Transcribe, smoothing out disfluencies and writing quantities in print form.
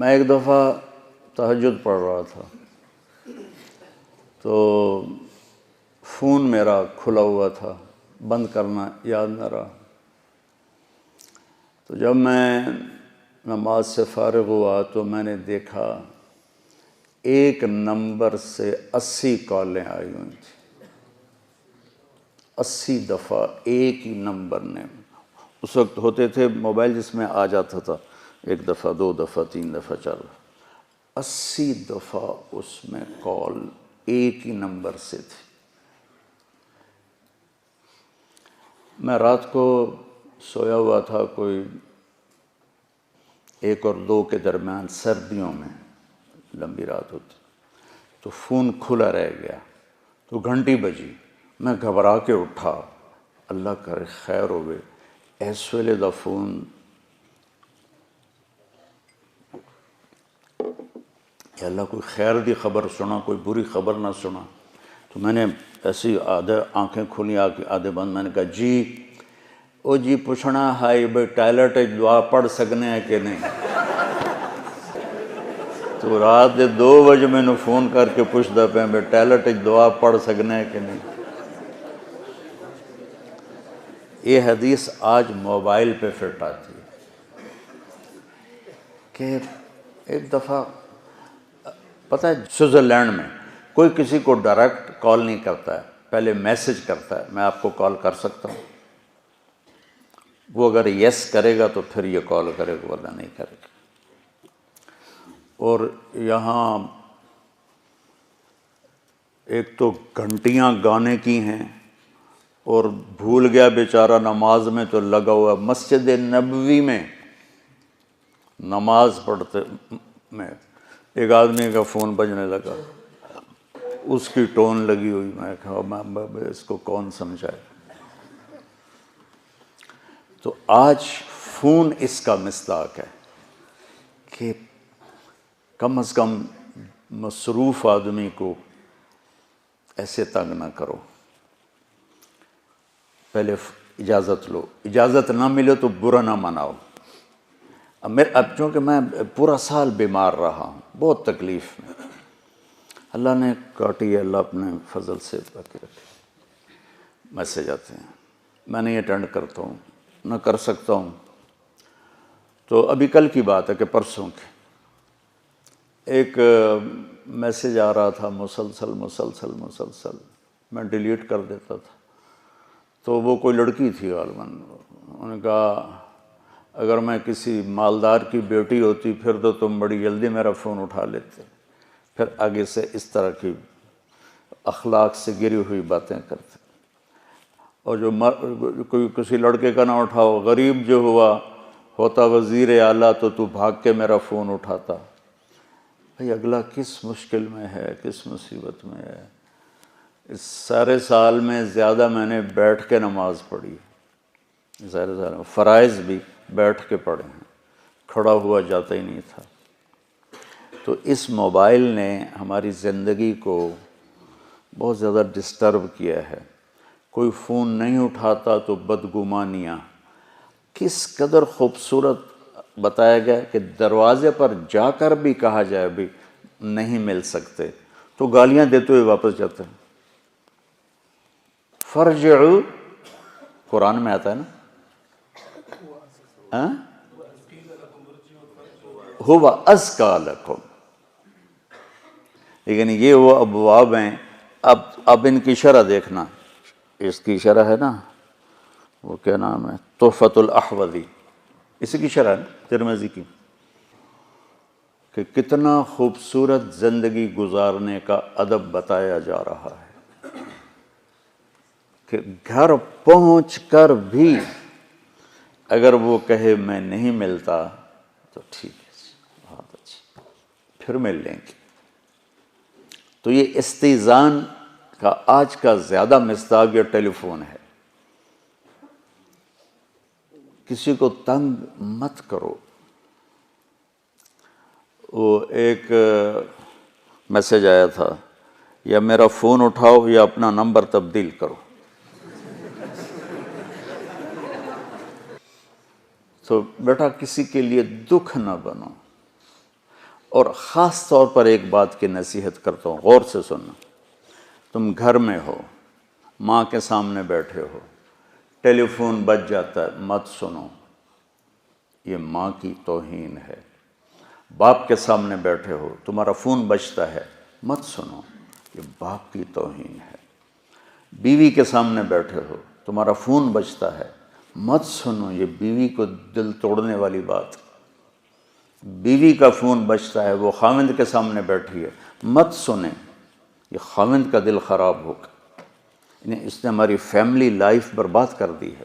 میں ایک دفعہ تہجد پڑھ رہا تھا تو فون میرا کھلا ہوا تھا، بند کرنا یاد نہ رہا۔ تو جب میں نماز سے فارغ ہوا تو میں نے دیکھا ایک نمبر سے 80 کالیں آئی ہوئی تھیں، 80 دفعہ ایک ہی نمبر نے۔ اس وقت ہوتے تھے موبائل جس میں آ جاتا تھا ایک دفعہ، 2 دفعہ، 3 دفعہ، 4 دفعہ، 80 دفعہ اس میں کال ایک ہی نمبر سے تھی۔ میں رات کو سویا ہوا تھا، کوئی 1 اور 2 کے درمیان، سردیوں میں لمبی رات ہوتی، تو فون کھلا رہ گیا، تو گھنٹی بجی، میں گھبرا کے اٹھا، اللہ کرے خیر ہوئے، اس ویلے دا فون، یا اللہ کوئی خیر دی خبر سنا، کوئی بری خبر نہ سنا۔ تو میں نے ایسی آدھے آنکھیں کھلی آدھے بند، میں نے کہا جی او جی پوچھنا ہے بھائی ٹائلٹ دعا پڑھ سکنے ہیں کہ نہیں۔ تو رات دے 2 بجے میں نے فون کر کے پوچھتا پہ بھائی ٹائلٹ دعا پڑھ سکنے ہیں کہ نہیں۔ یہ حدیث آج موبائل پہ فٹ آتی ہے کہ ایک دفعہ پتہ ہے سوئٹزرلینڈ میں کوئی کسی کو ڈائریکٹ کال نہیں کرتا ہے، پہلے میسج کرتا ہے، میں آپ کو کال کر سکتا ہوں۔ وہ اگر یس کرے گا تو پھر یہ کال کرے گا، ورنہ نہیں کرے گا۔ اور یہاں ایک تو گھنٹیاں گانے کی ہیں، اور بھول گیا بیچارہ نماز میں تو لگا ہوا، مسجد نبوی میں نماز پڑھتے میں ایک آدمی کا فون بجنے لگا، اس کی ٹون لگی ہوئی، میں کہا اس کو کون سمجھائے۔ تو آج فون اس کا مصداق ہے کہ کم از کم مصروف آدمی کو ایسے تنگ نہ کرو، پہلے اجازت لو، اجازت نہ ملے تو برا نہ مناؤ۔ اب چونکہ میں پورا سال بیمار رہا ہوں، بہت تکلیف میں، اللہ نے کاٹی ہے، اللہ اپنے فضل سے باقی رکھے، میسج آتے ہیں، میں نہیں اٹینڈ کرتا ہوں، نہ کر سکتا ہوں۔ تو ابھی کل کی بات ہے کہ پرسوں کی ایک میسج آ رہا تھا مسلسل، میں ڈیلیٹ کر دیتا تھا۔ تو وہ کوئی لڑکی تھی غالباً، انہوں نے کہا اگر میں کسی مالدار کی بیٹی ہوتی پھر تو تم بڑی جلدی میرا فون اٹھا لیتے، پھر آگے سے اس طرح کی اخلاق سے گری ہوئی باتیں کرتے۔ اور جو کوئی کسی لڑکے کا نہ اٹھاؤ، غریب جو ہوتا وزیر اعلیٰ تو بھاگ کے میرا فون اٹھاتا۔ بھئی اگلا کس مشکل میں ہے، کس مصیبت میں ہے۔ اس سارے سال میں زیادہ میں نے بیٹھ کے نماز پڑھی، سارے سال میں فرائض بھی بیٹھ کے پڑھے ہیں، کھڑا ہوا جاتا ہی نہیں تھا۔ تو اس موبائل نے ہماری زندگی کو بہت زیادہ ڈسٹرب کیا ہے۔ کوئی فون نہیں اٹھاتا تو بدگمانیاں، کس قدر خوبصورت بتایا گیا کہ دروازے پر جا کر بھی کہا جائے بھی نہیں مل سکتے تو گالیاں دیتے ہوئے واپس جاتے ہیں۔ فرجعوا، قرآن میں آتا ہے نا، هو ازکیٰ لکم، لیکن یہ وہ ابواب ہیں۔ اب ان کی شرح دیکھنا، اس کی شرح ہے نا، وہ کیا نام ہے، تحفۃ الاحوذی، اسی کی شرح ہے ترمذی کی، کہ کتنا خوبصورت زندگی گزارنے کا ادب بتایا جا رہا ہے کہ گھر پہنچ کر بھی اگر وہ کہے میں نہیں ملتا تو ٹھیک ہے، بہت اچھی، پھر مل لیں گے۔ تو یہ استئذان کا آج کا زیادہ مصداق یہ ٹیلی فون ہے۔ کسی کو تنگ مت کرو۔ وہ ایک میسج آیا تھا، یا میرا فون اٹھاؤ یا اپنا نمبر تبدیل کرو۔ تو بیٹا کسی کے لیے دکھ نہ بنو، اور خاص طور پر ایک بات کی نصیحت کرتا ہوں، غور سے سننا۔ تم گھر میں ہو، ماں کے سامنے بیٹھے ہو، ٹیلی فون بج جاتا ہے، مت سنو، یہ ماں کی توہین ہے۔ باپ کے سامنے بیٹھے ہو، تمہارا فون بجتا ہے، مت سنو، یہ باپ کی توہین ہے۔ بیوی کے سامنے بیٹھے ہو، تمہارا فون بجتا ہے، مت سنو، یہ بیوی کو دل توڑنے والی بات۔ بیوی کا فون بجتا ہے، وہ خاوند کے سامنے بیٹھی ہے، مت سنیں، یہ خاوند کا دل خراب ہوگا، اس نے ہماری فیملی لائف برباد کر دی ہے۔